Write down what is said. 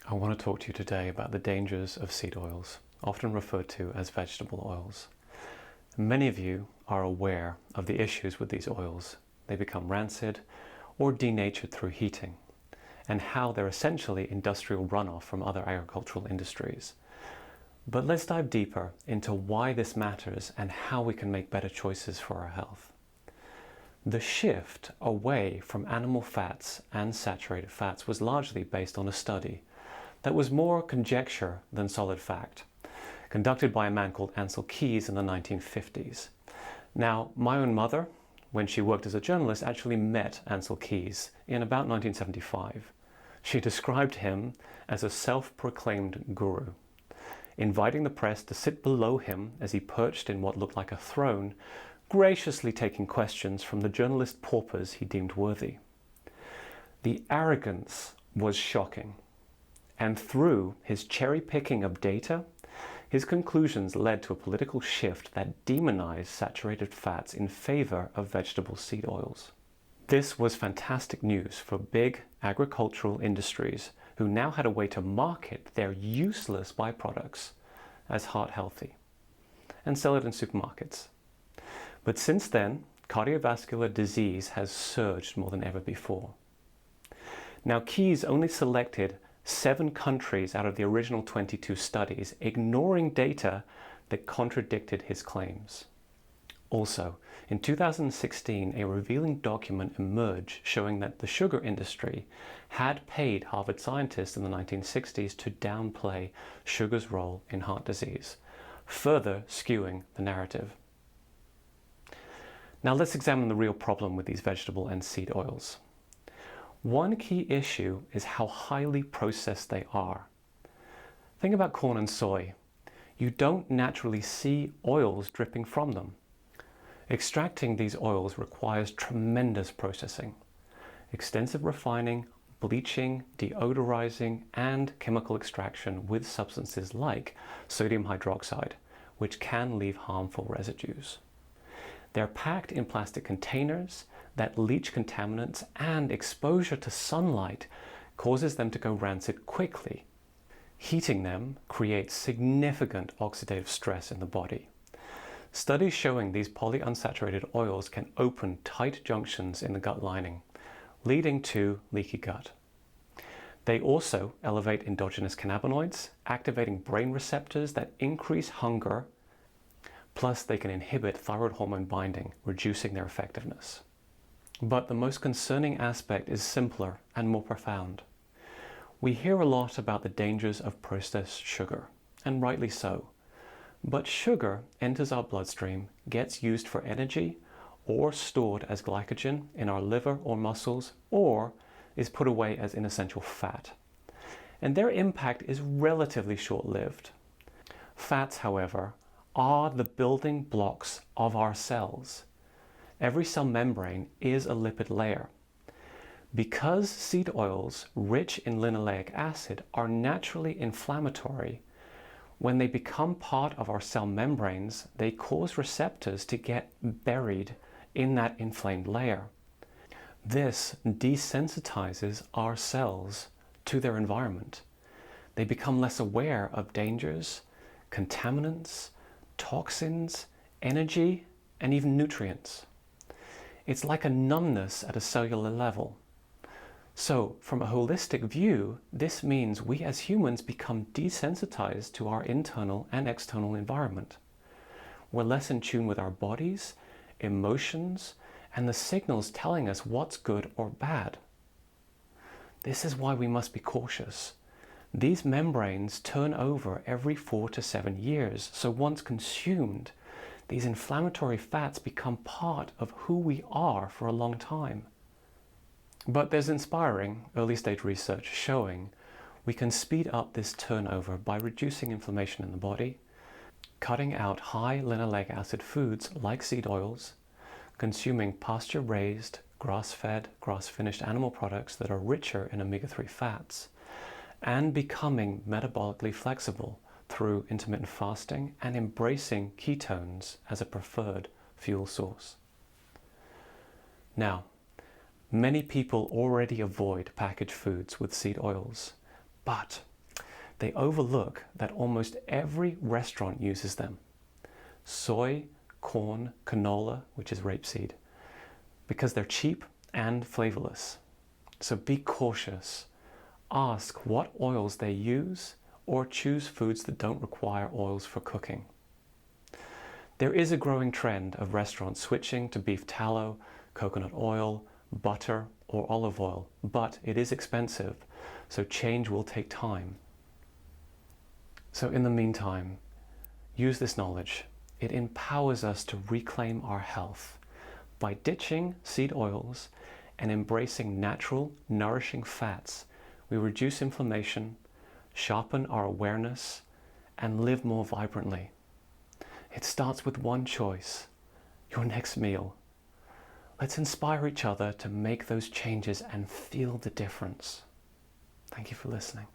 I want to talk to you today about the dangers of seed oils, often referred to as vegetable oils. Many of you are aware of the issues with these oils. They become rancid or denatured through heating, and how they're essentially industrial runoff from other agricultural industries. But let's dive deeper into why this matters and how we can make better choices for our health. The shift away from animal fats and saturated fats was largely based on a study that was more conjecture than solid fact, conducted by a man called Ancel Keys in the 1950s. Now, my own mother, when she worked as a journalist, actually met Ancel Keys in about 1975. She described him as a self-proclaimed guru, inviting the press to sit below him as he perched in what looked like a throne, graciously taking questions from the journalist paupers he deemed worthy. The arrogance was shocking, and through his cherry-picking of data, his conclusions led to a political shift that demonized saturated fats in favor of vegetable seed oils. This was fantastic news for big agricultural industries who now had a way to market their useless byproducts as heart healthy and sell it in supermarkets. But since then, cardiovascular disease has surged more than ever before. Now, Keys only selected 7 countries out of the original 22 studies, ignoring data that contradicted his claims. Also, in 2016, a revealing document emerged showing that the sugar industry had paid Harvard scientists in the 1960s to downplay sugar's role in heart disease, further skewing the narrative. Now let's examine the real problem with these vegetable and seed oils. One key issue is how highly processed they are. Think about corn and soy. You don't naturally see oils dripping from them. Extracting these oils requires tremendous processing, extensive refining, bleaching, deodorizing, and chemical extraction with substances like sodium hydroxide, which can leave harmful residues. They're packed in plastic containers that leach contaminants, and exposure to sunlight causes them to go rancid quickly. Heating them creates significant oxidative stress in the body. Studies showing these polyunsaturated oils can open tight junctions in the gut lining, leading to leaky gut. They also elevate endogenous cannabinoids, activating brain receptors that increase hunger. Plus, they can inhibit thyroid hormone binding, reducing their effectiveness. But the most concerning aspect is simpler and more profound. We hear a lot about the dangers of processed sugar, and rightly so. But sugar enters our bloodstream, gets used for energy, or stored as glycogen in our liver or muscles, or is put away as inessential fat. And their impact is relatively short-lived. Fats, however, are the building blocks of our cells. Every cell membrane is a lipid layer. Because seed oils rich in linoleic acid are naturally inflammatory, when they become part of our cell membranes, they cause receptors to get buried in that inflamed layer. This desensitizes our cells to their environment. They become less aware of dangers, contaminants, toxins, energy, and even nutrients. It's like a numbness at a cellular level. So, from a holistic view, this means we as humans become desensitized to our internal and external environment. We're less in tune with our bodies, emotions, and the signals telling us what's good or bad. This is why we must be cautious. These membranes turn over every 4 to 7 years, so once consumed, these inflammatory fats become part of who we are for a long time. But there's inspiring early-stage research showing we can speed up this turnover by reducing inflammation in the body, cutting out high linoleic acid foods like seed oils, consuming pasture-raised, grass-fed, grass-finished animal products that are richer in omega-3 fats, and becoming metabolically flexible through intermittent fasting and embracing ketones as a preferred fuel source. Now, many people already avoid packaged foods with seed oils, but they overlook that almost every restaurant uses them. Soy, corn, canola, which is rapeseed, because they're cheap and flavorless. So be cautious. Ask what oils they use, or choose foods that don't require oils for cooking. There is a growing trend of restaurants switching to beef tallow, coconut oil, butter, or olive oil, but it is expensive, so change will take time. So in the meantime, use this knowledge. It empowers us to reclaim our health by ditching seed oils and embracing natural, nourishing fats. We reduce inflammation, sharpen our awareness, and live more vibrantly. It starts with one choice, your next meal. Let's inspire each other to make those changes and feel the difference. Thank you for listening.